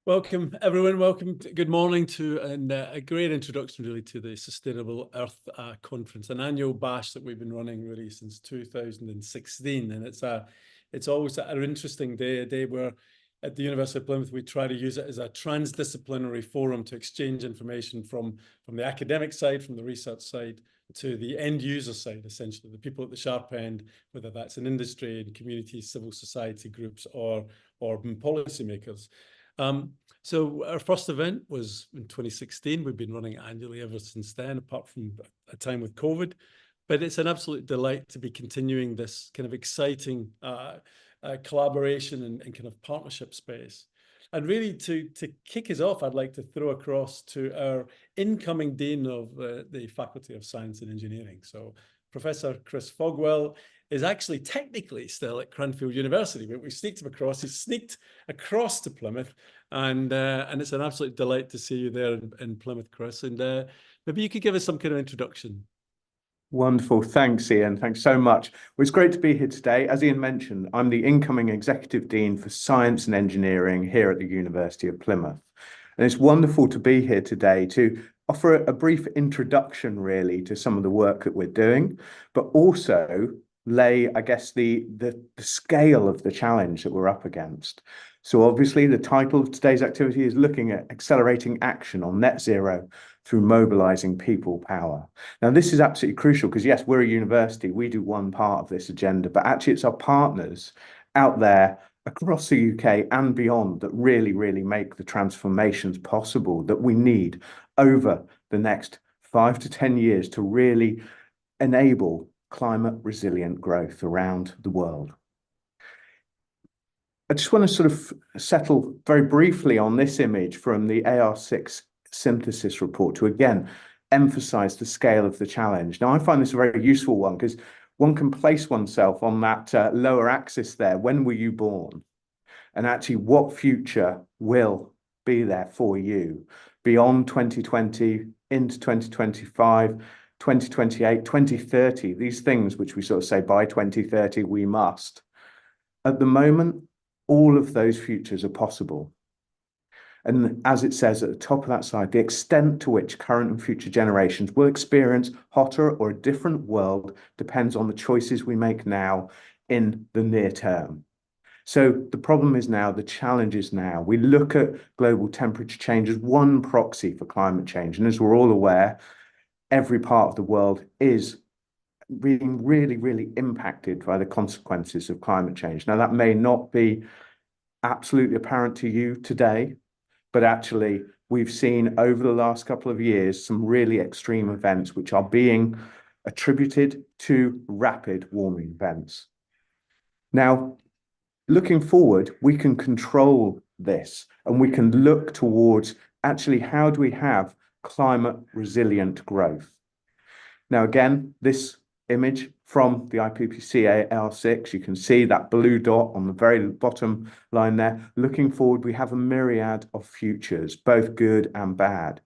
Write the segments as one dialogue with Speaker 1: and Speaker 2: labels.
Speaker 1: Welcome, everyone. Good morning to, and a great introduction really to the Sustainable Earth Conference, an annual bash that we've been running really since 2016. And it's always an interesting day, a day where at the University of Plymouth, we try to use it as a transdisciplinary forum to exchange information from the academic side, from the research side, to the end user side, essentially, the people at the sharp end, whether that's in industry and communities, civil society groups, or policymakers. So our first event was in 2016. We've been running annually ever since then, apart from a time with COVID. But it's an absolute delight to be continuing this kind of exciting collaboration and kind of partnership space. And really to kick us off, I'd like to throw across to our incoming Dean of the Faculty of Science and Engineering. So Professor Chris Fogwill is actually technically still at Cranfield University, but we sneaked him across. He's sneaked across to Plymouth, and it's an absolute delight to see you there in Plymouth, Chris. And maybe you could give us some kind of introduction.
Speaker 2: Wonderful. Thanks, Iain. Thanks so much. Well, it's great to be here today. As Iain mentioned, I'm the incoming Executive Dean for Science and Engineering here at the University of Plymouth. And it's wonderful to be here today to offer a brief introduction, really, to some of the work that we're doing, but also lay, I guess, the scale of the challenge that we're up against. So obviously, the title of today's activity is looking at accelerating action on net zero through mobilizing people power. Now, this is absolutely crucial because, yes, we're a university, we do one part of this agenda, but actually it's our partners out there across the UK and beyond that really, really make the transformations possible that we need over the next 5 to 10 years to really enable climate resilient growth around the world. I just want to sort of settle very briefly on this image from the AR6 synthesis report to again emphasize the scale of the challenge. Now, I find this a very useful one because one can place oneself on that lower axis there. When were you born? And actually, what future will be there for you beyond 2020, into 2025, 2028, 2030, these things which we sort of say by 2030, we must. At the moment, all of those futures are possible. And as it says at the top of that slide, the extent to which current and future generations will experience hotter or a different world depends on the choices we make now in the near term. So the problem is now, the challenge is now. We look at global temperature change as one proxy for climate change. And as we're all aware, every part of the world is being really, really impacted by the consequences of climate change. Now, that may not be absolutely apparent to you today, but actually we've seen over the last couple of years some really extreme events which are being attributed to rapid warming events. Now, looking forward, we can control this and we can look towards actually how do we have climate resilient growth. Now, again, this image from the IPCC AR6, you can see that blue dot on the very bottom line there. Looking forward, we have a myriad of futures, both good and bad.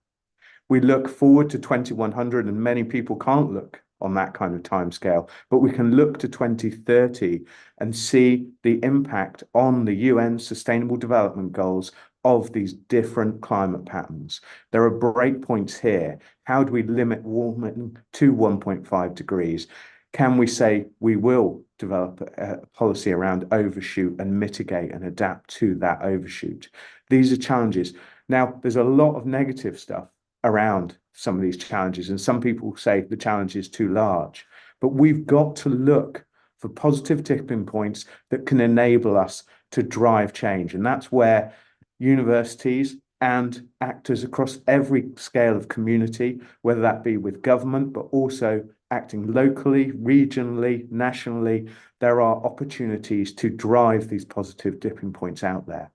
Speaker 2: We look forward to 2100, and many people can't look on that kind of timescale, but we can look to 2030 and see the impact on the UN Sustainable Development Goals of these different climate patterns. There are breakpoints here. How do we limit warming to 1.5 degrees? Can we say we will develop a policy around overshoot and mitigate and adapt to that overshoot? These are challenges. Now, there's a lot of negative stuff around some of these challenges, and some people say the challenge is too large, but we've got to look for positive tipping points that can enable us to drive change. And that's where universities and actors across every scale of community, whether that be with government, but also acting locally, regionally, nationally, there are opportunities to drive these positive tipping points out there.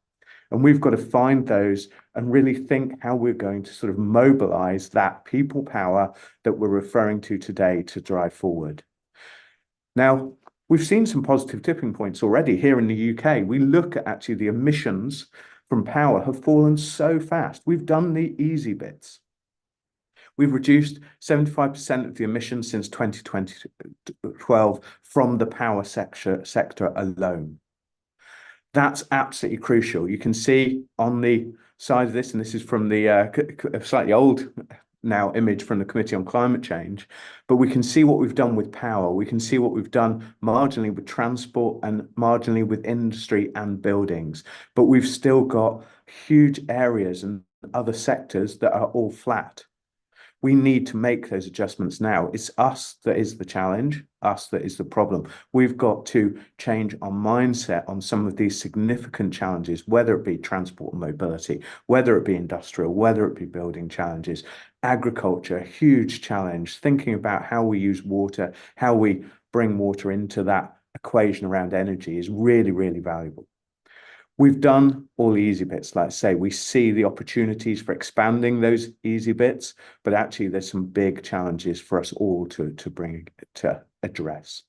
Speaker 2: And we've got to find those and really think how we're going to sort of mobilize that people power that we're referring to today to drive forward. Now, we've seen some positive tipping points already here in the UK. We look at actually the emissions from power have fallen so fast. We've done the easy bits. We've reduced 75% of the emissions since 2012 from the power sector alone. That's absolutely crucial. You can see on the side of this, and this is from the slightly old now image from the Committee on Climate Change, but we can see what we've done with power. We can see what we've done marginally with transport and marginally with industry and buildings, but we've still got huge areas and other sectors that are all flat. We need to make those adjustments now. It's us that is the challenge, us that is the problem. We've got to change our mindset on some of these significant challenges, whether it be transport and mobility, whether it be industrial, whether it be building challenges, agriculture, huge challenge, thinking about how we use water, how we bring water into that equation around energy is really, really valuable. We've done all the easy bits, like I say, we see the opportunities for expanding those easy bits, but actually there's some big challenges for us all to address.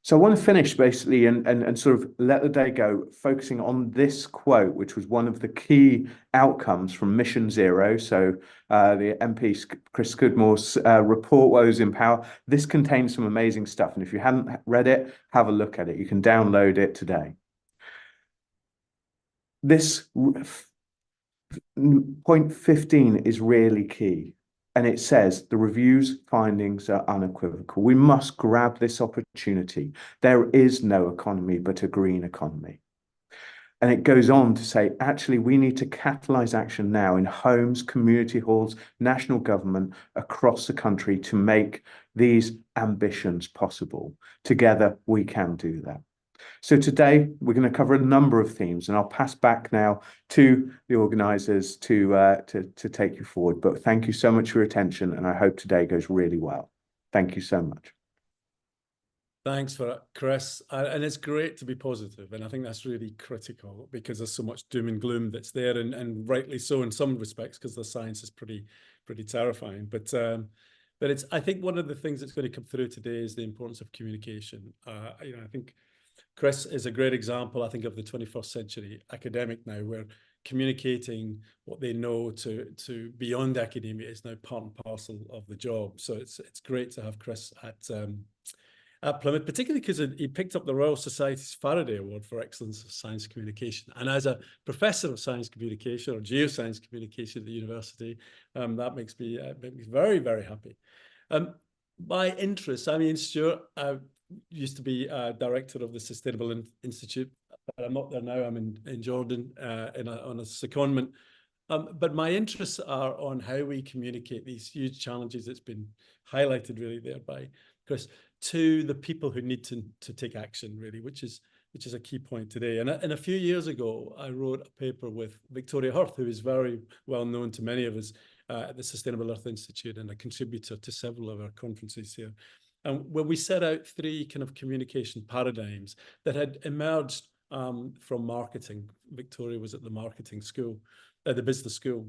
Speaker 2: So I want to finish basically and sort of let the day go, focusing on this quote, which was one of the key outcomes from Mission Zero. So the MP Chris Scudmore's report, While He Was in Power. This contains some amazing stuff. And if you haven't read it, have a look at it. You can download it today. This point 15 is really key. And it says the review's findings are unequivocal. We must grab this opportunity. There is no economy but a green economy. And it goes on to say, actually, we need to catalyze action now in homes, community halls, national government across the country to make these ambitions possible. Together, we can do that. So today we're going to cover a number of themes, and I'll pass back now to the organisers to take you forward. But thank you so much for your attention, and I hope today goes really well. Thank you so much.
Speaker 1: Thanks for that, Chris. And it's great to be positive, and I think that's really critical because there's so much doom and gloom that's there, and rightly so in some respects because the science is pretty terrifying. But it's, I think one of the things that's going to come through today is the importance of communication. You know, I think Chris is a great example, I think, of the 21st century academic now, where communicating what they know to beyond academia is now part and parcel of the job. So it's great to have Chris at Plymouth, particularly because he picked up the Royal Society's Faraday Award for Excellence of Science Communication. And as a professor of science communication or geoscience communication at the university, that makes me very, very happy. My interests, I mean, Stewart, used to be director of the Sustainable Institute, but I'm not there now. I'm in Jordan on a secondment. But my interests are on how we communicate these huge challenges that's been highlighted really there by Chris to the people who need to take action, really, which is a key point today. And a few years ago, I wrote a paper with Victoria Hurth, who is very well known to many of us at the Sustainable Earth Institute and a contributor to several of our conferences here. And when we set out 3 kind of communication paradigms that had emerged from marketing. Victoria was at the marketing school, the business school.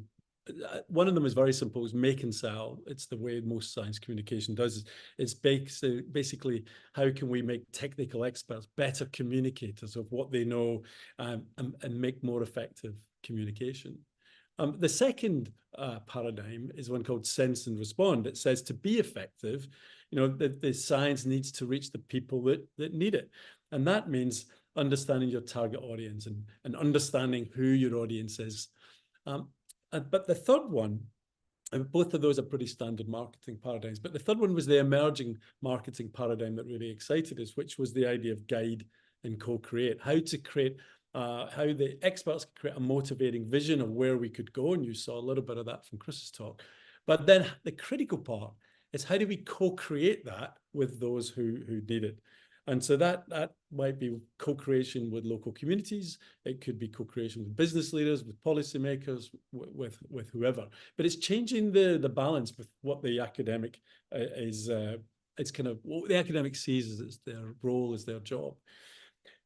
Speaker 1: One of them is very simple, is make and sell. It's the way most science communication does. It's basically how can we make technical experts better communicators of what they know and make more effective communication. The second paradigm is one called sense and respond. It says to be effective, you know, the science needs to reach the people that need it. And that means understanding your target audience and understanding who your audience is. But the third one, and both of those are pretty standard marketing paradigms, but the third one was the emerging marketing paradigm that really excited us, which was the idea of guide and co-create, how to create how the experts could create a motivating vision of where we could go. And you saw a little bit of that from Chris's talk. But then the critical part is how do we co-create that with those who need it? And so that might be co-creation with local communities. It could be co-creation with business leaders, with policymakers, with whoever. But it's changing the balance with what the academic is. It's kind of what the academic sees as their role, as their job.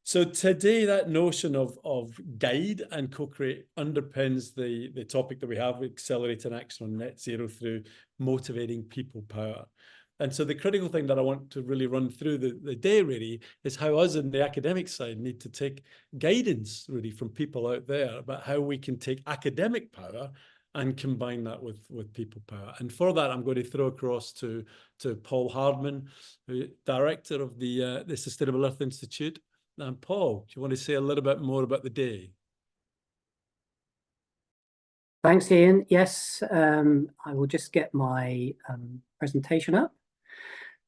Speaker 1: So today, that notion of guide and co-create underpins the topic that we have, accelerating action on net zero through motivating people power. And so the critical thing that I want to really run through the day really is how us in the academic side need to take guidance really from people out there about how we can take academic power and combine that with people power. And for that, I'm going to throw across to Paul Hardman, director of the Sustainable Earth Institute. And Paul, do you want to say a little bit more about the day?
Speaker 3: Thanks, Iain. Yes, I will just get my presentation up.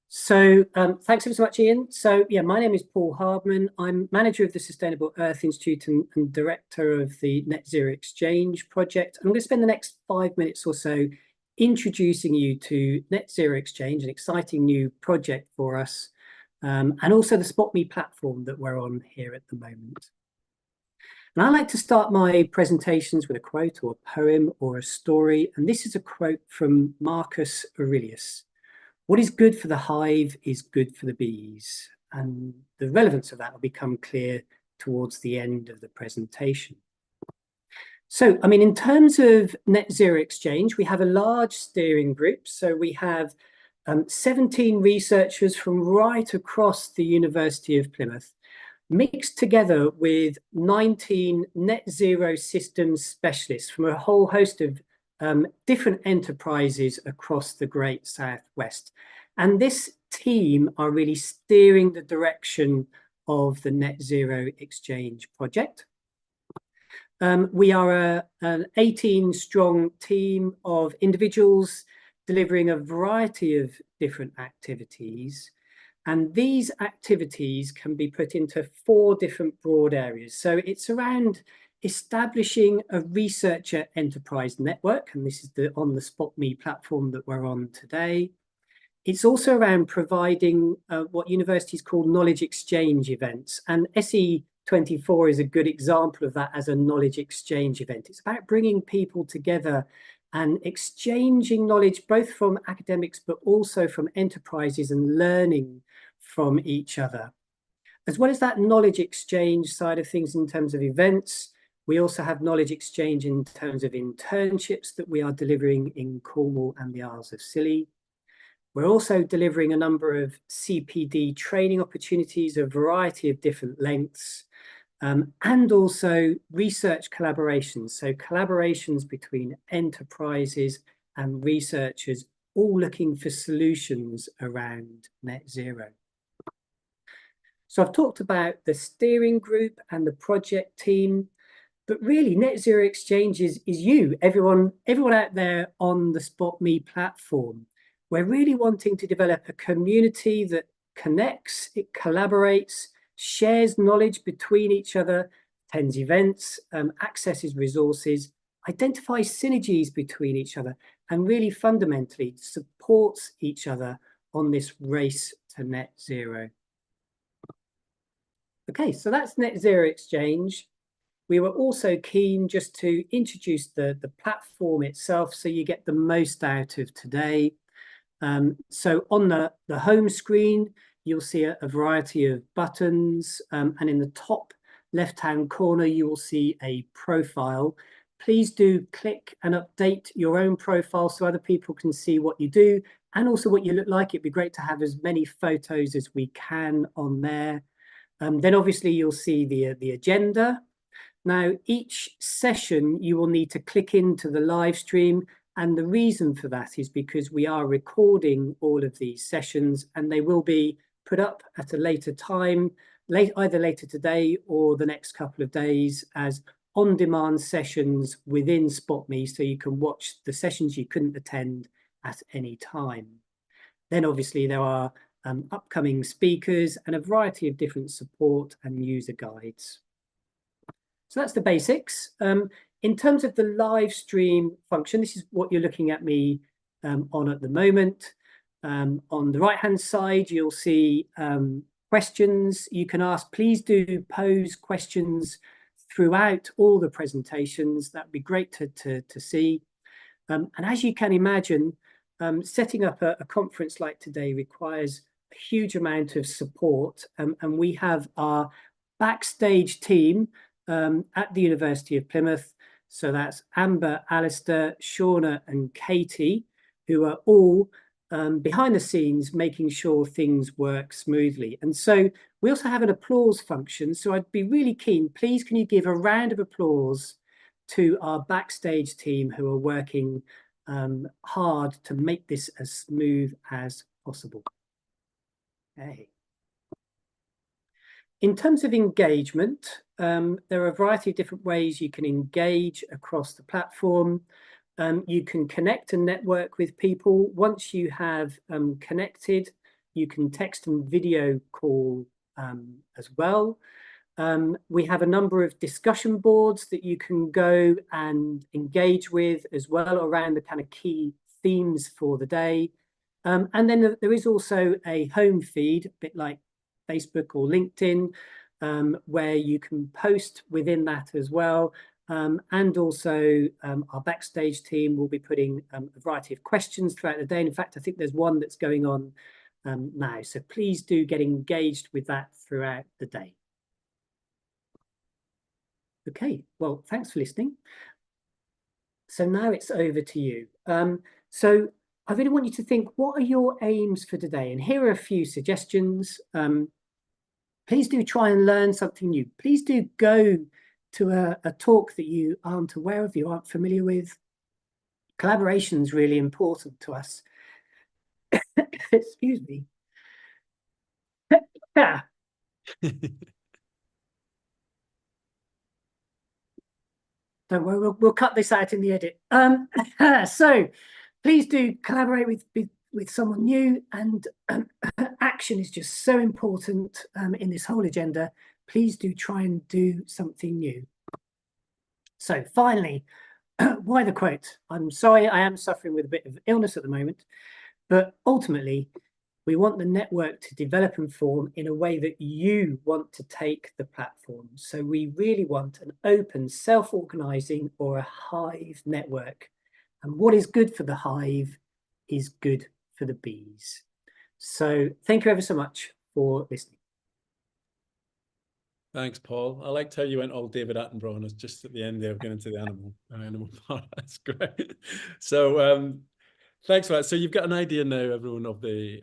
Speaker 3: So thanks ever so much, Iain. So yeah, my name is Paul Hardman. I'm manager of the Sustainable Earth Institute and director of the Net Zero Exchange project. And I'm going to spend the next 5 minutes or so introducing you to Net Zero Exchange, an exciting new project for us, and also the SpotMe platform that we're on here at the moment. And I like to start my presentations with a quote or a poem or a story. And this is a quote from Marcus Aurelius. What is good for the hive is good for the bees. And the relevance of that will become clear towards the end of the presentation. So, I mean, in terms of Net Zero Exchange, we have a large steering group. So we have 17 researchers from right across the University of Plymouth, mixed together with 19 net zero systems specialists from a whole host of different enterprises across the Great Southwest. And this team are really steering the direction of the Net Zero Exchange project. We are an 18-strong team of individuals delivering a variety of different activities. And these activities can be put into 4 different broad areas. So it's around establishing a researcher enterprise network, and this is on the SpotMe platform that we're on today. It's also around providing what universities call knowledge exchange events, and SE24 is a good example of that as a knowledge exchange event. It's about bringing people together and exchanging knowledge both from academics but also from enterprises and learning from each other. As well as that knowledge exchange side of things in terms of events, we also have knowledge exchange in terms of internships that we are delivering in Cornwall and the Isles of Scilly. We're also delivering a number of CPD training opportunities, a variety of different lengths, and also research collaborations. So collaborations between enterprises and researchers, all looking for solutions around net zero. So I've talked about the steering group and the project team, but really Net Zero Exchange is you, everyone out there on the SpotMe platform. We're really wanting to develop a community that connects, it collaborates, shares knowledge between each other, attends events, accesses resources, identifies synergies between each other, and really fundamentally supports each other on this race to net zero. Okay, so that's Net Zero Exchange. We were also keen just to introduce the platform itself so you get the most out of today. So on the home screen, you'll see a variety of buttons, and in the top left-hand corner, you will see a profile. Please do click and update your own profile so other people can see what you do and also what you look like. It'd be great to have as many photos as we can on there. Then obviously you'll see the agenda. Now, each session you will need to click into the live stream, and the reason for that is because we are recording all of these sessions and they will be put up at a later time, either later today or the next couple of days as on-demand sessions within SpotMe, so you can watch the sessions you couldn't attend at any time. Then obviously there are upcoming speakers and a variety of different support and user guides. So that's the basics. In terms of the live stream function, this is what you're looking at me on at the moment. On the right-hand side, you'll see questions you can ask. Please do pose questions throughout all the presentations. That'd be great to see. And as you can imagine, setting up a conference like today requires a huge amount of support. And we have our backstage team at the University of Plymouth. So that's Amber, Alistair, Shauna and Katie, who are all behind the scenes making sure things work smoothly. And so we also have an applause function. So I'd be really keen, please can you give a round of applause to our backstage team who are working hard to make this as smooth as possible. Okay. In terms of engagement, there are a variety of different ways you can engage across the platform. You can connect and network with people. Once you have connected, you can text and video call as well. We have a number of discussion boards that you can go and engage with as well around the kind of key themes for the day. And then there is also a home feed, a bit like Facebook or LinkedIn, where you can post within that as well. And also our backstage team will be putting a variety of questions throughout the day. And in fact, I think there's one that's going on now. So please do get engaged with that throughout the day. Okay, well, thanks for listening. So now it's over to you. So I really want you to think, what are your aims for today? And here are a few suggestions. Please do try and learn something new. Please do go to a talk that you aren't aware of, you aren't familiar with. Collaboration is really important to us. Excuse me. Don't worry, we'll cut this out in the edit. So please do collaborate with someone new, and action is just so important in this whole agenda. Please do try and do something new. So finally, why the quote? I'm sorry, I am suffering with a bit of illness at the moment, but ultimately, we want the network to develop and form in a way that you want to take the platform. So we really want an open, self-organizing or a hive network. And what is good for the hive is good for the bees. So thank you ever so much for listening.
Speaker 1: Thanks, Paul. I liked how you went all David Attenborough and it's just at the end there, getting into the animal part. That's great. So thanks for that. So you've got an idea now, everyone, of the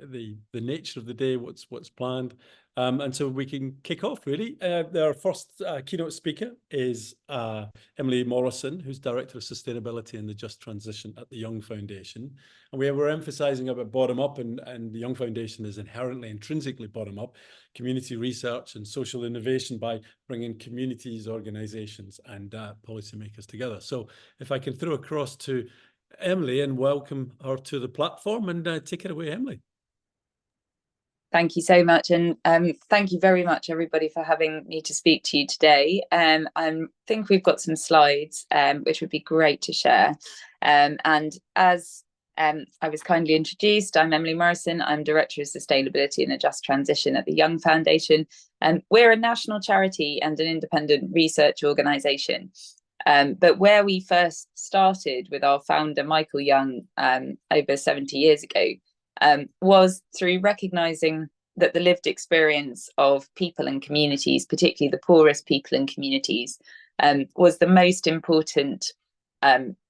Speaker 1: nature of the day, what's planned. And so we can kick off, really. Our first keynote speaker is Emily Morrison, who's Director of Sustainability and the Just Transition at the Young Foundation. And we're emphasising about bottom-up, and the Young Foundation is intrinsically bottom-up, community research and social innovation by bringing communities, organisations and policymakers together. So if I can throw across to Emily and welcome her to the platform, and take it away, Emily.
Speaker 4: Thank you so much, and thank you very much, everybody, for having me to speak to you today. I think we've got some slides, which would be great to share. And as I was kindly introduced, I'm Emily Morrison. I'm Director of Sustainability and a Just Transition at the Young Foundation. We're a national charity and an independent research organisation. But where we first started with our founder, Michael Young, over 70 years ago, was through recognising that the lived experience of people and communities, particularly the poorest people and communities, was the most important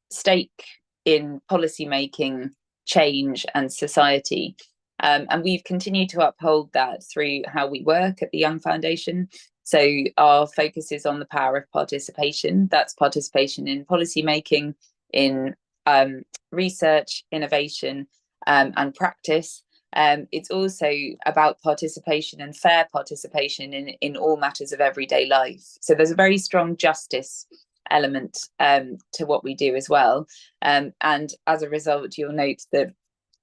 Speaker 4: stake in policy making, change and society. And we've continued to uphold that through how we work at the Young Foundation. So our focus is on the power of participation. That's participation in policy making, in research, innovation, and practice. It's also about participation and fair participation in all matters of everyday life. So there's a very strong justice element to what we do as well. And as a result, you'll note that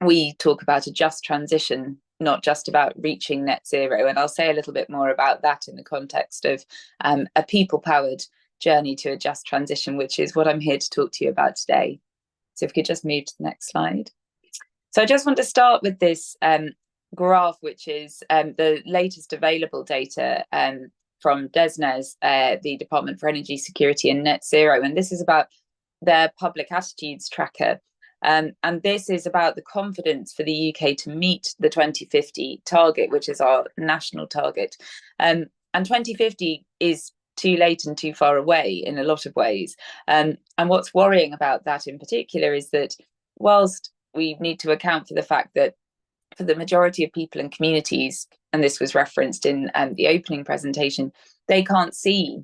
Speaker 4: we talk about a just transition, not just about reaching net zero. And I'll say a little bit more about that in the context of a people-powered journey to a just transition, which is what I'm here to talk to you about today. So if we could just move to the next slide. So I just want to start with this graph, which is the latest available data from DESNZ, the Department for Energy Security and Net Zero. And this is about their public attitudes tracker. And this is about the confidence for the UK to meet the 2050 target, which is our national target. And 2050 is too late and too far away in a lot of ways. And what's worrying about that in particular is that whilst we need to account for the fact that for the majority of people and communities, and this was referenced in the opening presentation, they can't see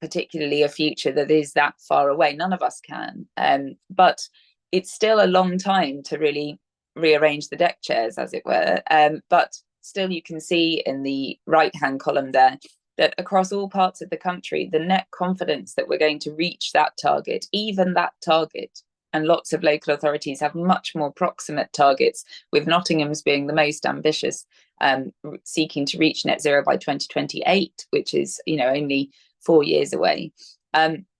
Speaker 4: particularly a future that is that far away. None of us can. But it's still a long time to really rearrange the deck chairs, as it were. But still, you can see in the right-hand column there that across all parts of the country, the net confidence that we're going to reach that target, even that target, and lots of local authorities have much more proximate targets, with Nottingham's being the most ambitious, seeking to reach net zero by 2028, which is, only 4 years away.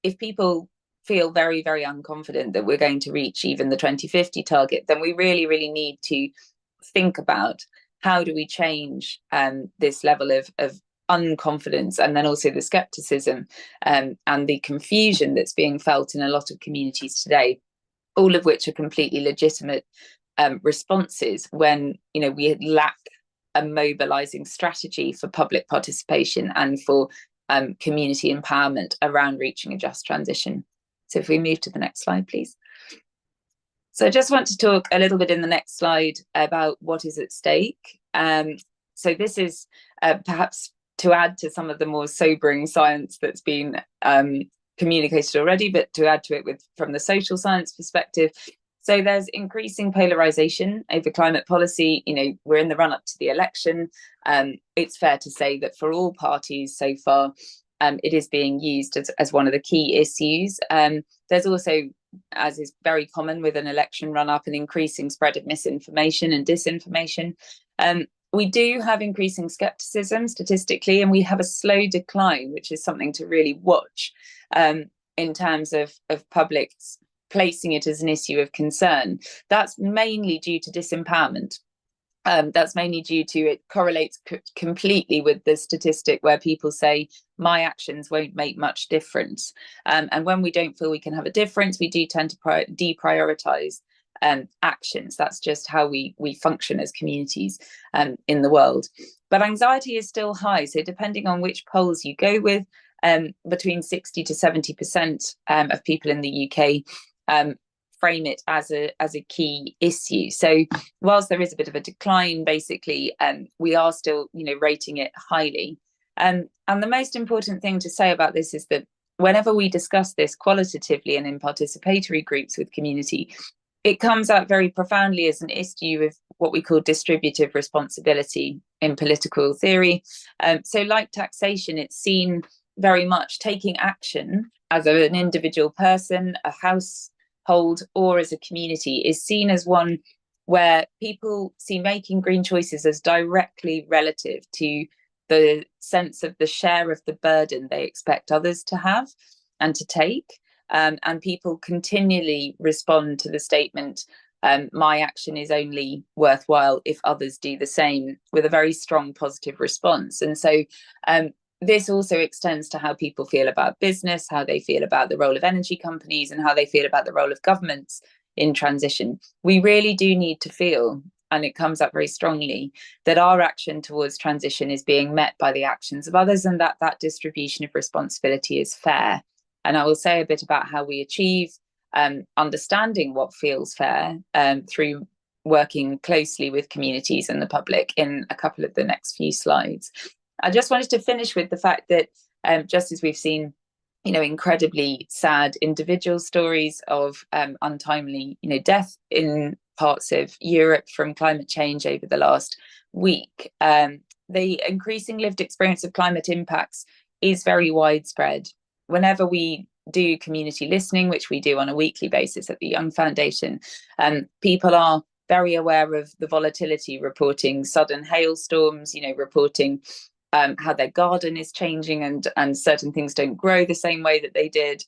Speaker 4: If people feel very, very unconfident that we're going to reach even the 2050 target, then we really, really need to think about how do we change this level of unconfidence, and then also the skepticism and the confusion that's being felt in a lot of communities today, all of which are completely legitimate responses when we lack a mobilizing strategy for public participation and for community empowerment around reaching a just transition. So if we move to the next slide, please. So I just want to talk a little bit in the next slide about what is at stake. So this is perhaps to add to some of the more sobering science that's been communicated already, but to add to it from the social science perspective. So there's increasing polarization over climate policy. We're in the run up to the election. It's fair to say that for all parties so far, it is being used as one of the key issues. There's also, as is very common with an election run up, an increasing spread of misinformation and disinformation. We do have increasing skepticism statistically, and we have a slow decline, which is something to really watch in terms of publics placing it as an issue of concern. That's mainly due to disempowerment. That's mainly due to it correlates completely with the statistic where people say, my actions won't make much difference. And when we don't feel we can have a difference, we do tend to deprioritize actions. That's just how we function as communities in the world. But anxiety is still high. So depending on which polls you go with, between 60 to 70% of people in the UK frame it as a key issue. So whilst there is a bit of a decline, basically, we are still, rating it highly. And the most important thing to say about this is that whenever we discuss this qualitatively and in participatory groups with community, it comes out very profoundly as an issue of what we call distributive responsibility in political theory. So like taxation, it's seen very much taking action as an individual person, a household, or as a community is seen as one where people see making green choices as directly relative to the sense of the share of the burden they expect others to have and to take. And people continually respond to the statement, my action is only worthwhile if others do the same, with a very strong positive response. And so this also extends to how people feel about business, how they feel about the role of energy companies, and how they feel about the role of governments in transition. We really do need to feel, and it comes up very strongly, that our action towards transition is being met by the actions of others, and that distribution of responsibility is fair. And I will say a bit about how we achieve understanding what feels fair through working closely with communities and the public in a couple of the next few slides. I just wanted to finish with the fact that just as we've seen, incredibly sad individual stories of untimely, death in parts of Europe from climate change over the last week, the increasing lived experience of climate impacts is very widespread. Whenever we do community listening, which we do on a weekly basis at the Young Foundation, people are very aware of the volatility, reporting sudden hailstorms, reporting how their garden is changing and certain things don't grow the same way that they did,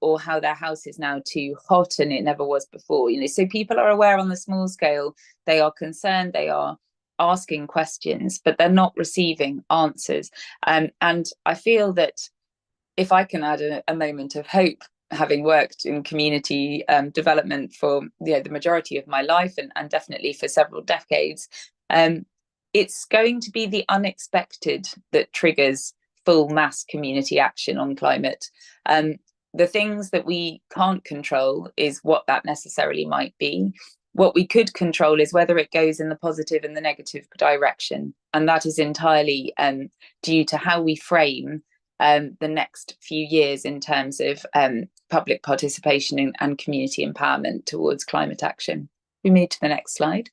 Speaker 4: or how their house is now too hot and it never was before. So people are aware on the small scale, they are concerned, they are asking questions, but they're not receiving answers. And I feel that if I can add a moment of hope, having worked in community development for the majority of my life and definitely for several decades, it's going to be the unexpected that triggers full mass community action on climate. The things that we can't control is what that necessarily might be. What we could control is whether it goes in the positive and the negative direction. And that is entirely due to how we frame the next few years in terms of public participation and community empowerment towards climate action. We move to the next slide.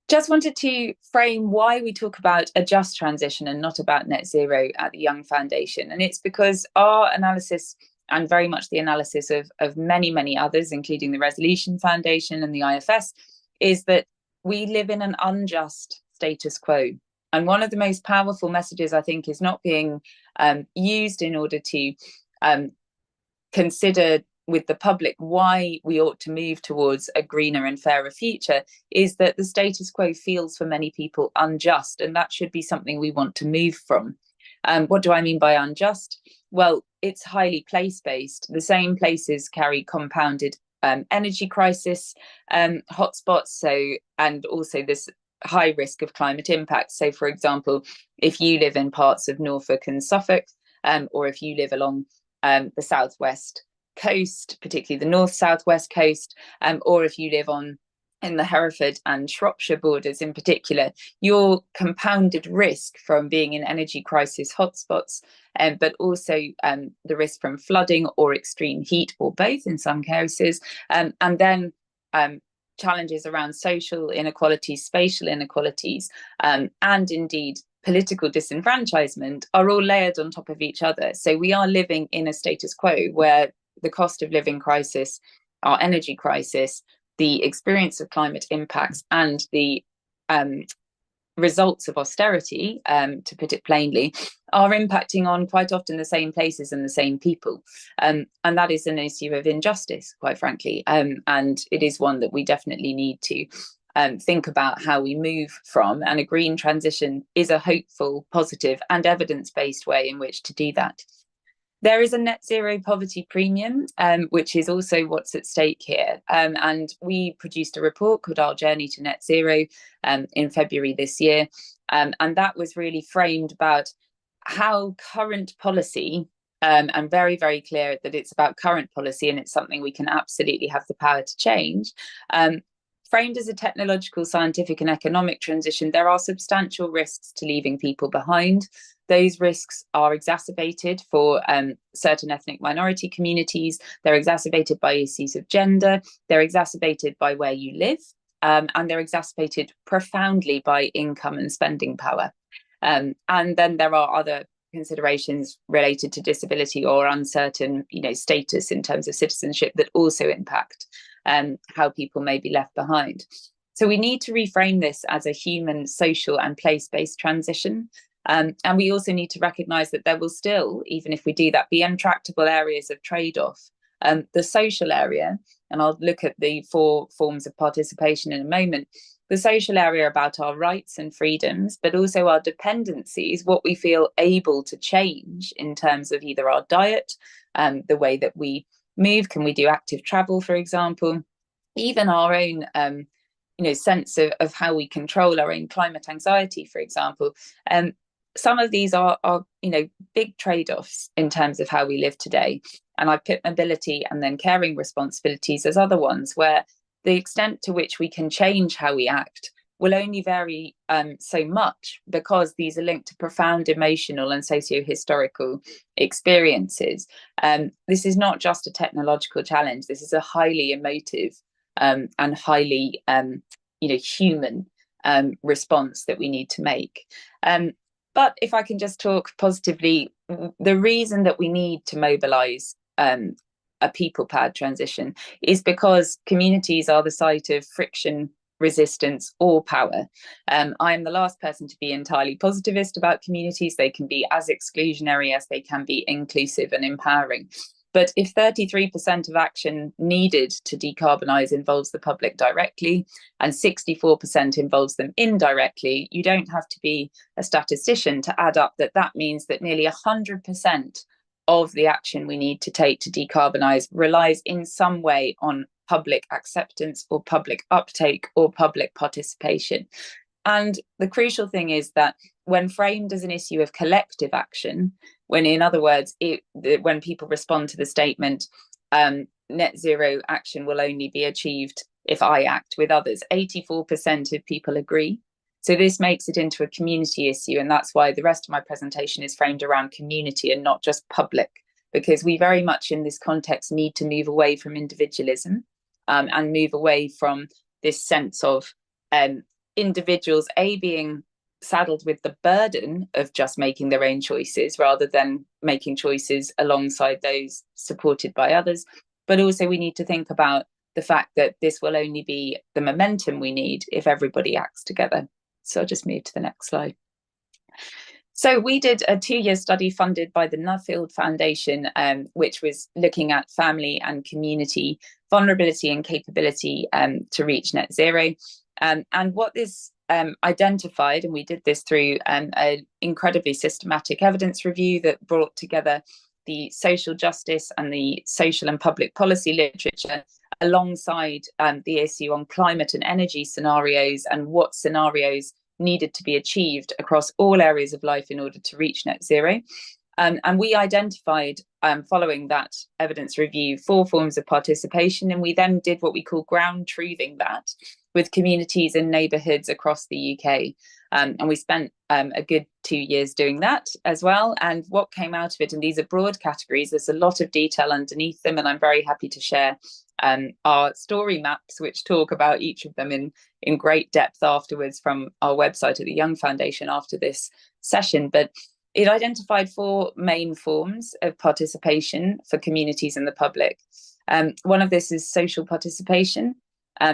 Speaker 4: Just wanted to frame why we talk about a just transition and not about net zero at the Young Foundation. And it's because our analysis, and very much the analysis of many, many others, including the Resolution Foundation and the IFS, is that we live in an unjust status quo. And one of the most powerful messages, I think, is not being used in order to consider with the public why we ought to move towards a greener and fairer future, is that the status quo feels for many people unjust, and that should be something we want to move from. What do I mean by unjust? Well, it's highly place-based. The same places carry compounded energy crisis hotspots, and also this high risk of climate impact. So, for example, if you live in parts of Norfolk and Suffolk, or if you live along the southwest coast, particularly the north-southwest coast, or if you live in the Hereford and Shropshire borders in particular, your compounded risk from being in energy crisis hotspots, but also the risk from flooding or extreme heat, or both in some cases, and then challenges around social inequalities, spatial inequalities, and indeed political disenfranchisement are all layered on top of each other. So we are living in a status quo where the cost of living crisis, our energy crisis, the experience of climate impacts, and the results of austerity, to put it plainly, are impacting on quite often the same places and the same people. And that is an issue of injustice, quite frankly. And it is one that we definitely need to think about how we move from. And a green transition is a hopeful, positive, and evidence-based way in which to do that. There is a net zero poverty premium, which is also what's at stake here. And we produced a report called Our Journey to Net Zero in February this year. And that was really framed about how current policy, and very, very clear that it's about current policy and it's something we can absolutely have the power to change. Framed as a technological, scientific and economic transition, there are substantial risks to leaving people behind. Those risks are exacerbated for certain ethnic minority communities. They're exacerbated by issues of gender. They're exacerbated by where you live. And they're exacerbated profoundly by income and spending power. And then there are other considerations related to disability or uncertain, status in terms of citizenship that also impact how people may be left behind. So we need to reframe this as a human, social and place-based transition. And we also need to recognise that there will still, even if we do that, be intractable areas of trade-off. The social area, and I'll look at the 4 forms of participation in a moment, the social area about our rights and freedoms, but also our dependencies, what we feel able to change in terms of either our diet, the way that we move, can we do active travel, for example, even our own sense of how we control our own climate anxiety, for example. Some of these are big trade-offs in terms of how we live today. And I put mobility and then caring responsibilities as other ones where the extent to which we can change how we act will only vary so much, because these are linked to profound emotional and socio-historical experiences. This is not just a technological challenge. This is a highly emotive and highly human response that we need to make. But if I can just talk positively, the reason that we need to mobilise a people-powered transition is because communities are the site of friction, resistance or power. I am the last person to be entirely positivist about communities. They can be as exclusionary as they can be inclusive and empowering. But if 33% of action needed to decarbonise involves the public directly and 64% involves them indirectly, you don't have to be a statistician to add up that means that nearly 100% of the action we need to take to decarbonise relies in some way on public acceptance or public uptake or public participation. And the crucial thing is that when framed as an issue of collective action, when in other words, when people respond to the statement, net zero action will only be achieved if I act with others, 84% of people agree. So this makes it into a community issue. And that's why the rest of my presentation is framed around community and not just public, because we very much in this context need to move away from individualism and move away from this sense of individuals being saddled with the burden of just making their own choices rather than making choices alongside those supported by others. But also we need to think about the fact that this will only be the momentum we need if everybody acts together. So I'll just move to the next slide. So we did a 2-year study funded by the Nuffield Foundation, which was looking at family and community vulnerability and capability to reach net zero. And what this identified, and we did this through an incredibly systematic evidence review that brought together the social justice and the social and public policy literature alongside the issue on climate and energy scenarios and what scenarios needed to be achieved across all areas of life in order to reach net zero. And we identified, following that evidence review, 4 forms of participation, and we then did what we call ground truthing that with communities and neighbourhoods across the UK. And we spent a good 2 years doing that as well. And what came out of it, and these are broad categories, there's a lot of detail underneath them, and I'm very happy to share our story maps, which talk about each of them in great depth afterwards from our website at the Young Foundation after this session. But it identified 4 main forms of participation for communities and the public. One of this is social participation.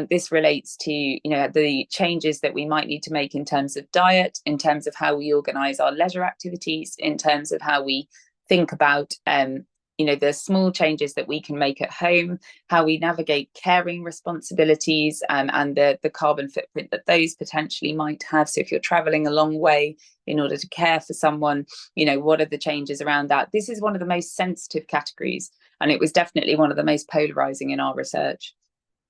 Speaker 4: This relates to, the changes that we might need to make in terms of diet, in terms of how we organise our leisure activities, in terms of how we think about, the small changes that we can make at home, how we navigate caring responsibilities, and the carbon footprint that those potentially might have. So if you're travelling a long way in order to care for someone, what are the changes around that? This is one of the most sensitive categories, and it was definitely one of the most polarising in our research.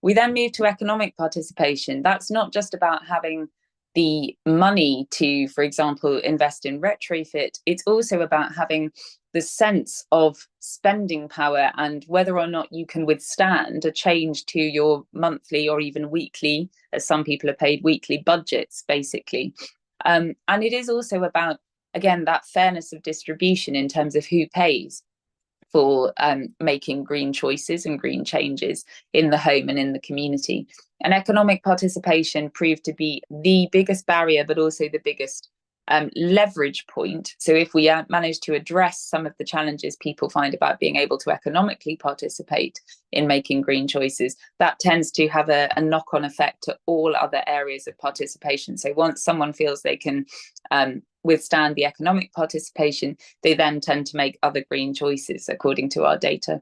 Speaker 4: We then moved to economic participation. That's not just about having the money to, for example, invest in retrofit. It's also about having the sense of spending power and whether or not you can withstand a change to your monthly or even weekly, as some people are paid, weekly budgets, basically. And it is also about, again, that fairness of distribution in terms of who pays for making green choices and green changes in the home and in the community. And economic participation proved to be the biggest barrier, but also the biggest leverage point. So if we manage to address some of the challenges people find about being able to economically participate in making green choices, that tends to have a knock-on effect to all other areas of participation. So once someone feels they can withstand the economic participation, they then tend to make other green choices, according to our data.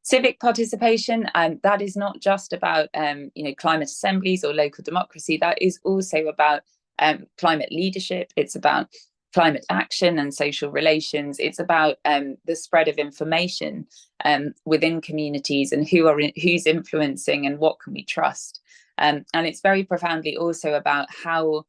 Speaker 4: Civic participation, that is not just about climate assemblies or local democracy. That is also about climate leadership. It's about climate action and social relations. It's about the spread of information within communities and who's influencing and what can we trust. And it's very profoundly also about how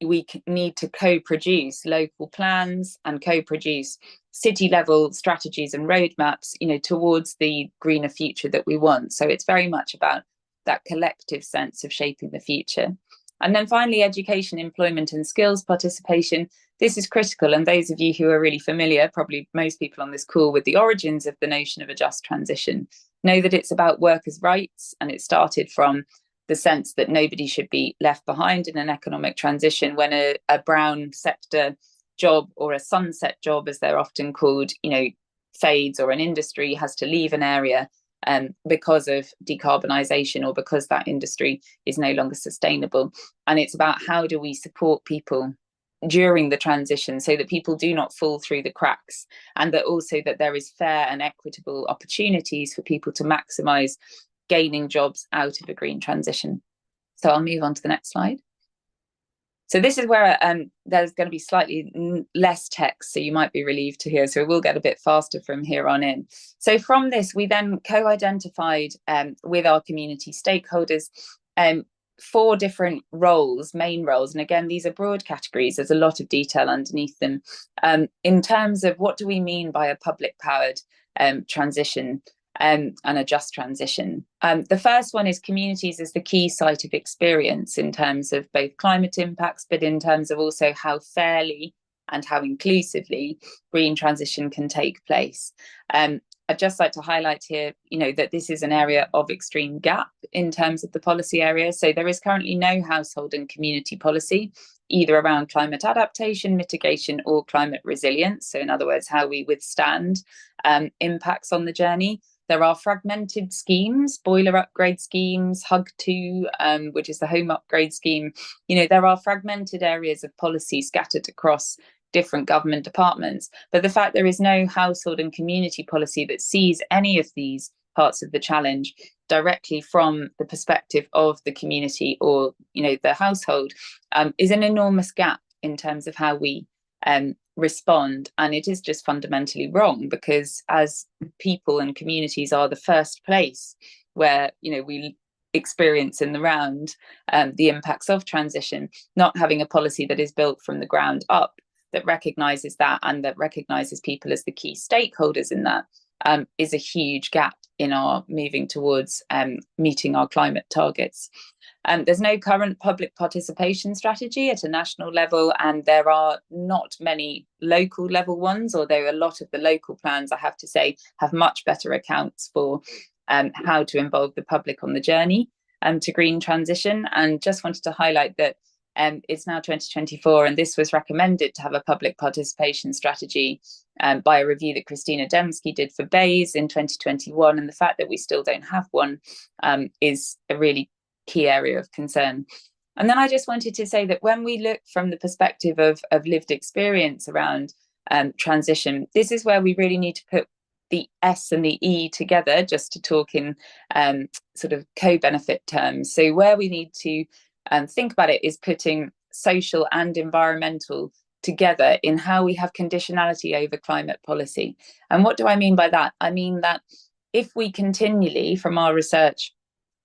Speaker 4: we need to co-produce local plans and co-produce city level strategies and roadmaps, towards the greener future that we want. So it's very much about that collective sense of shaping the future. And then finally, education, employment and skills participation. This is critical. And those of you who are really familiar, probably most people on this call, with the origins of the notion of a just transition, know that it's about workers' rights. And it started from the sense that nobody should be left behind in an economic transition when a brown sector job or a sunset job, as they're often called, fades, or an industry has to leave an area because of decarbonisation or because that industry is no longer sustainable. And it's about how do we support people during the transition so that people do not fall through the cracks, and that also that there is fair and equitable opportunities for people to maximise gaining jobs out of a green transition. So I'll move on to the next slide. So this is where there's going to be slightly less text, so you might be relieved to hear. So we'll get a bit faster from here on in. So from this, we then co-identified with our community stakeholders 4 different roles, main roles. And again, these are broad categories. There's a lot of detail underneath them in terms of what do we mean by a public-powered transition and a just transition. The first one is communities as the key site of experience in terms of both climate impacts, but in terms of also how fairly and how inclusively green transition can take place. I'd just like to highlight here, that this is an area of extreme gap in terms of the policy area. So there is currently no household and community policy, either around climate adaptation, mitigation, or climate resilience. So in other words, how we withstand impacts on the journey. There are fragmented schemes, boiler upgrade schemes, Hug2, which is the home upgrade scheme. There are fragmented areas of policy scattered across different government departments. But the fact there is no household and community policy that sees any of these parts of the challenge directly from the perspective of the community or, the household is an enormous gap in terms of how we respond. And it is just fundamentally wrong, because as people and communities are the first place where, we experience in the round the impacts of transition, not having a policy that is built from the ground up, that recognises that and that recognises people as the key stakeholders in that, is a huge gap in our moving towards meeting our climate targets. There's no current public participation strategy at a national level, and there are not many local level ones, although a lot of the local plans, I have to say, have much better accounts for how to involve the public on the journey to green transition. And just wanted to highlight that it's now 2024, and this was recommended to have a public participation strategy by a review that Christina Dembski did for BEIS in 2021. And the fact that we still don't have one is a really key area of concern. And then I just wanted to say that when we look from the perspective of lived experience around transition, this is where we really need to put the S and the E together, just to talk in sort of co-benefit terms. So where we need to think about it is putting social and environmental together in how we have conditionality over climate policy. And what do I mean by that? I mean that if we continually, from our research,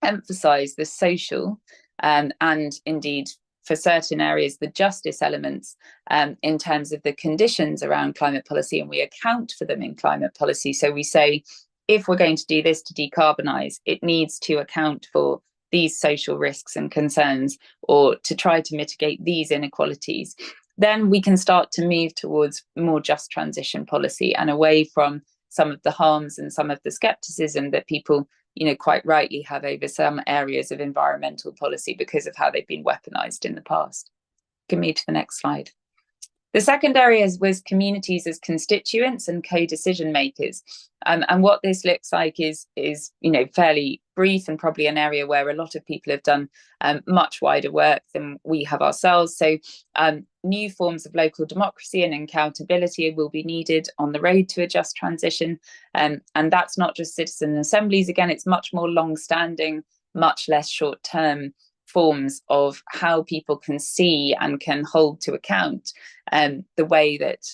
Speaker 4: emphasize the social and indeed for certain areas the justice elements in terms of the conditions around climate policy, and we account for them in climate policy. So we say, if we're going to do this to decarbonize, it needs to account for these social risks and concerns, or to try to mitigate these inequalities, then we can start to move towards more just transition policy and away from some of the harms and some of the skepticism that people, quite rightly have over some areas of environmental policy because of how they've been weaponized in the past. Can move to the next slide. The second area was communities as constituents and co-decision makers. And what this looks like is fairly brief, and probably an area where a lot of people have done much wider work than we have ourselves. So new forms of local democracy and accountability will be needed on the road to a just transition. And that's not just citizen assemblies. Again, it's much more long-standing, much less short-term forms of how people can see and can hold to account the way that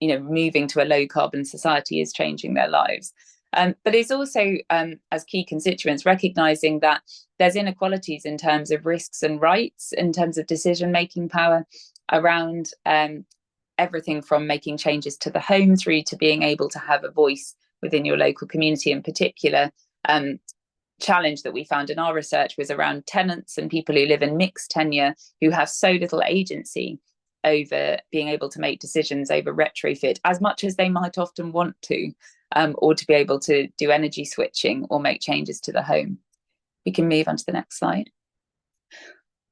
Speaker 4: moving to a low carbon society is changing their lives. But it's also, as key constituents, recognising that there's inequalities in terms of risks and rights, in terms of decision-making power around everything from making changes to the home through to being able to have a voice within your local community. In particular, challenge that we found in our research was around tenants and people who live in mixed tenure, who have so little agency over being able to make decisions over retrofit as much as they might often want to, or to be able to do energy switching or make changes to the home. We can move on to the next slide.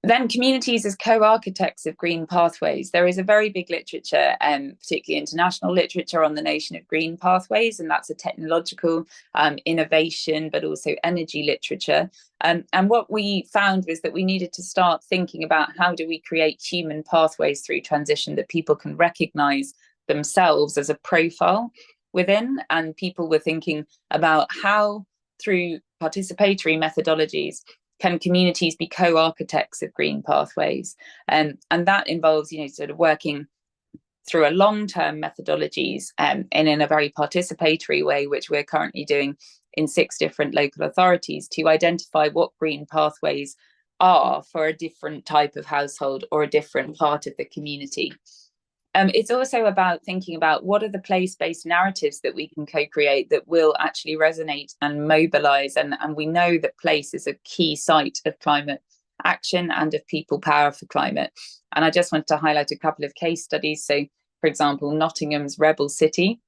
Speaker 4: Then communities as co-architects of green pathways. There is a very big literature, particularly international literature, on the notion of green pathways, and that's a technological innovation, but also energy literature. And what we found was that we needed to start thinking about how do we create human pathways through transition that people can recognise themselves as a profile within. And people were thinking about how, through participatory methodologies, can communities be co-architects of green pathways? And that involves, sort of working through a long-term methodologies and in a very participatory way, which we're currently doing in 6 different local authorities, to identify what green pathways are for a different type of household or a different part of the community. It's also about thinking about what are the place-based narratives that we can co-create that will actually resonate and mobilise. And we know that place is a key site of climate action and of people power for climate. And I just wanted to highlight a couple of case studies. So, for example, Nottingham's Rebel City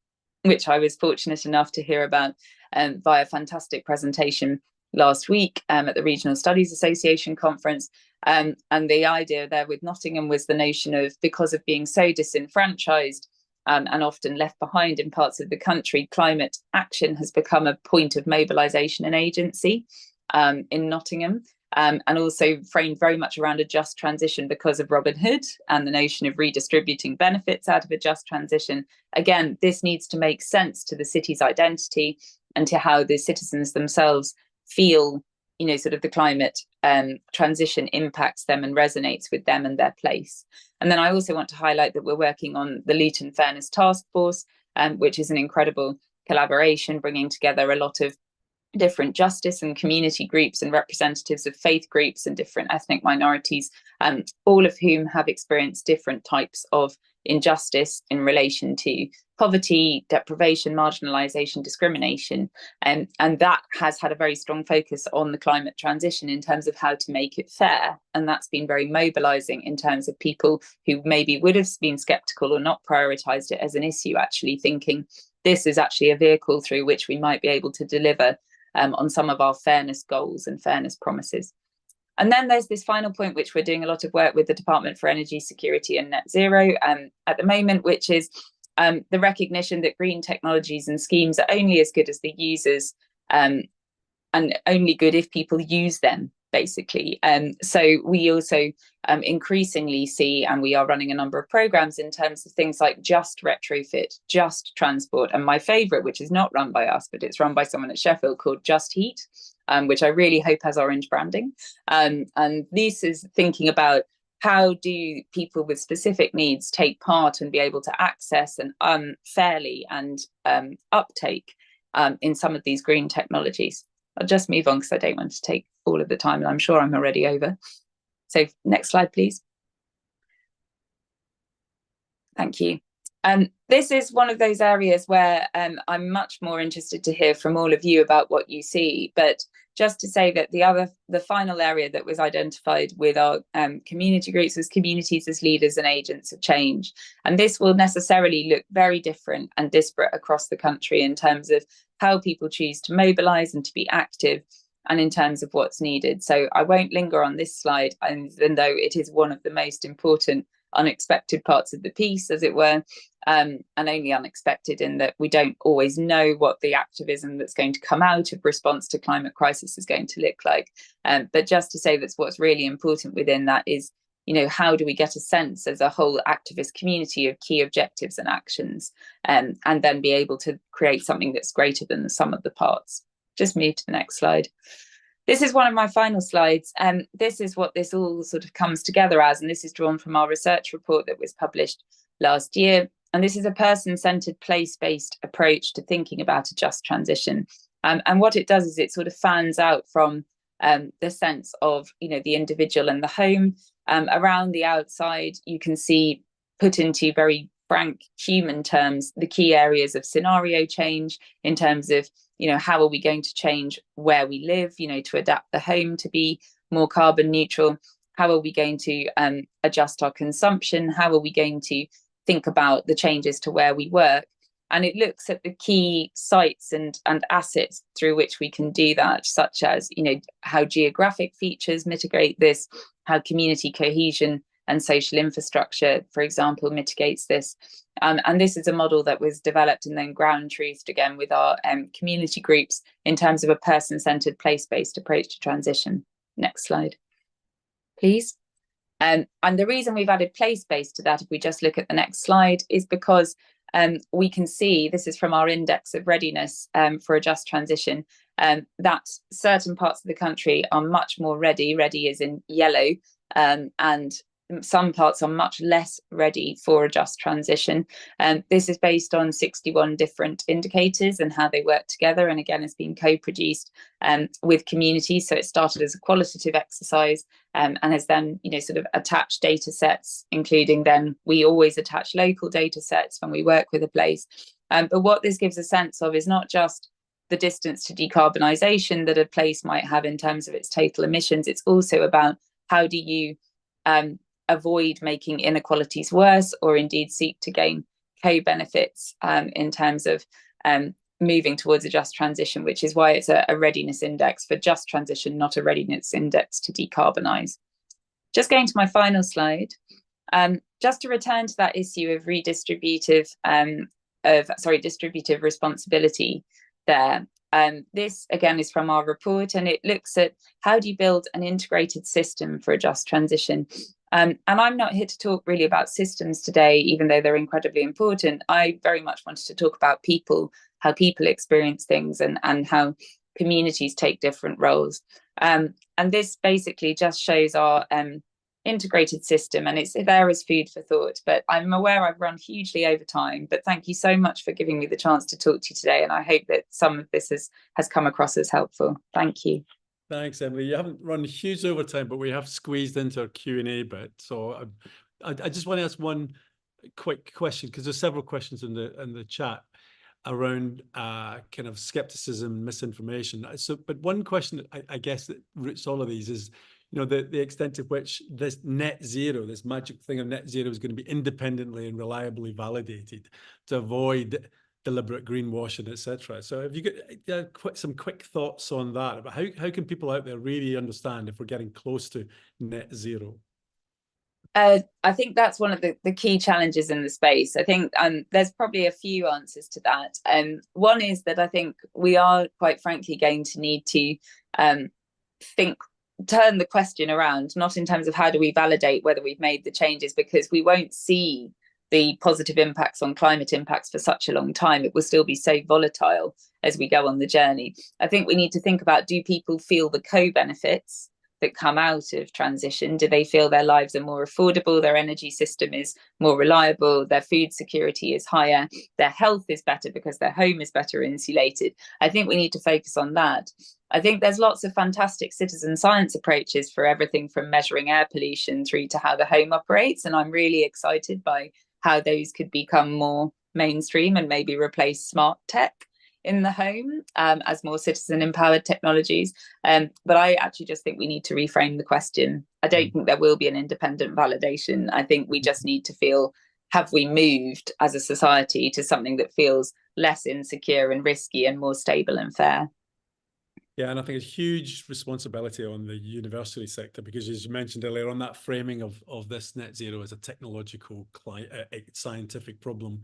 Speaker 4: which I was fortunate enough to hear about via a fantastic presentation last week at the Regional Studies Association conference. And the idea there with Nottingham was the notion of, because of being so disenfranchised and often left behind in parts of the country, climate action has become a point of mobilisation and agency in Nottingham. And also framed very much around a just transition because of Robin Hood and the notion of redistributing benefits out of a just transition. Again, this needs to make sense to the city's identity and to how the citizens themselves feel, you know, sort of the climate transition impacts them and resonates with them and their place. And then I also want to highlight that we're working on the Luton Fairness Task Force, which is an incredible collaboration, bringing together a lot of different justice and community groups and representatives of faith groups and different ethnic minorities, all of whom have experienced different types of injustice in relation to poverty, deprivation, marginalisation, discrimination. And that has had a very strong focus on the climate transition in terms of how to make it fair. And that's been very mobilising in terms of people who maybe would have been sceptical or not prioritised it as an issue, actually thinking this is actually a vehicle through which we might be able to deliver on some of our fairness goals and fairness promises. And then there's this final point, which we're doing a lot of work with the Department for Energy Security and Net Zero at the moment, which is the recognition that green technologies and schemes are only as good as the users and only good if people use them, basically. So we also increasingly see, and we are running a number of programs in terms of things like just retrofit, just transport, and my favorite, which is not run by us, but it's run by someone at Sheffield, called Just Heat, which I really hope has orange branding. And this is thinking about how do people with specific needs take part and be able to access and fairly and uptake in some of these green technologies. I'll just move on because I don't want to take all of the time, and I'm sure I'm already over. So next slide, please. Thank you. This is one of those areas where I'm much more interested to hear from all of you about what you see. But just to say that the final area that was identified with our community groups was communities as leaders and agents of change. And this will necessarily look very different and disparate across the country in terms of how people choose to mobilise and to be active, and in terms of what's needed. So I won't linger on this slide, even though it is one of the most important unexpected parts of the piece, as it were, and only unexpected in that we don't always know what the activism that's going to come out of response to climate crisis is going to look like. But just to say that's what's really important within that is, you know, how do we get a sense as a whole activist community of key objectives and actions, and then be able to create something that's greater than the sum of the parts. Just move to the next slide. This is one of my final slides, and this is what this all sort of comes together as, and this is drawn from our research report that was published last year. And this is a person-centered, place-based approach to thinking about a just transition. And what it does is it sort of fans out from the sense of, you know, the individual and the home. Around the outside, you can see, put into very frank human terms, the key areas of scenario change in terms of, you know, how are we going to change where we live, you know, to adapt the home to be more carbon neutral? How are we going to adjust our consumption? How are we going to think about the changes to where we work? And it looks at the key sites and assets through which we can do that, such as, you know, how geographic features mitigate this, how community cohesion and social infrastructure, for example, mitigates this. And this is a model that was developed and then ground truthed again with our community groups in terms of a person-centered, place-based approach to transition. Next slide, please. And the reason we've added place-based to that, if we just look at the next slide, is because we can see, this is from our index of readiness for a just transition, that certain parts of the country are much more ready is in yellow, and some parts are much less ready for a just transition. This is based on 61 different indicators and how they work together, and again has been co-produced with communities. So it started as a qualitative exercise and has then, you know, sort of attached data sets, including then we always attach local data sets when we work with a place. But what this gives a sense of is not just the distance to decarbonisation that a place might have in terms of its total emissions. It's also about how do you avoid making inequalities worse, or indeed seek to gain co-benefits in terms of moving towards a just transition, which is why it's a readiness index for just transition, not a readiness index to decarbonise. Just going to my final slide, just to return to that issue of distributive responsibility there. This again is from our report, and it looks at how do you build an integrated system for a just transition. And I'm not here to talk really about systems today, even though they're incredibly important. I very much wanted to talk about people, how people experience things, and how communities take different roles. And this basically just shows our integrated system, and it's there as food for thought. But I'm aware I've run hugely over time, but thank you so much for giving me the chance to talk to you today, and I hope that some of this has come across as helpful. Thank you.
Speaker 1: Thanks, Emily. You haven't run huge overtime, but we have squeezed into our Q&A bit. So I just want to ask one quick question, because there's several questions in the chat around kind of skepticism, misinformation. So, but one question I guess that roots all of these is, you know, the extent to which this net zero, this magic thing of net zero, is going to be independently and reliably validated to avoid deliberate greenwashing, etc. So have you got some quick thoughts on that? About how can people out there really understand if we're getting close to net zero?
Speaker 4: I think that's one of the key challenges in the space. I think there's probably a few answers to that. One is that I think we are, quite frankly, going to need to turn the question around, not in terms of how do we validate whether we've made the changes, because we won't see the positive impacts on climate impacts for such a long time. It will still be so volatile as we go on the journey. I think we need to think about, do people feel the co-benefits that come out of transition? Do they feel their lives are more affordable, their energy system is more reliable, their food security is higher, their health is better because their home is better insulated? I think we need to focus on that. I think there's lots of fantastic citizen science approaches for everything from measuring air pollution through to how the home operates, and I'm really excited by how those could become more mainstream and maybe replace smart tech in the home as more citizen empowered technologies. But I actually just think we need to reframe the question. I don't think there will be an independent validation. I think we just need to feel, have we moved as a society to something that feels less insecure and risky and more stable and fair?
Speaker 1: Yeah, and I think it's huge responsibility on the university sector, because as you mentioned earlier on, that framing of this net zero as a technological scientific problem,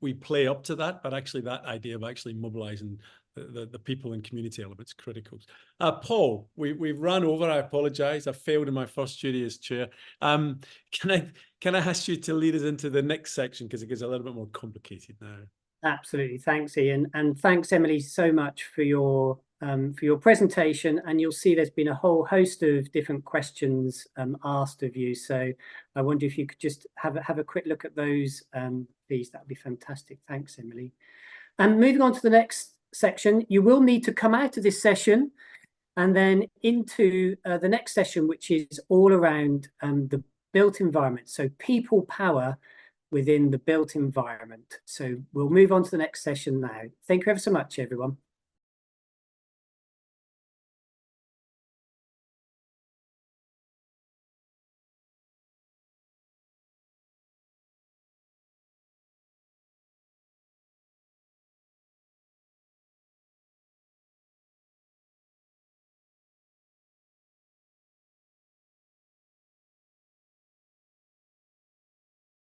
Speaker 1: we play up to that, but actually that idea of actually mobilizing the people and community elements critical. Paul, we've run over. I apologize. I failed in my first duty as chair. Can I ask you to lead us into the next section, because it gets a little bit more complicated now?
Speaker 3: Absolutely. Thanks, Iain, and thanks, Emily, so much for your presentation. And you'll see there's been a whole host of different questions asked of you. So I wonder if you could just have a quick look at those, please. That would be fantastic. Thanks, Emily. And moving on to the next section, you will need to come out of this session and then into the next session, which is all around the built environment. So people power within the built environment. So we'll move on to the next session now. Thank you ever so much, everyone.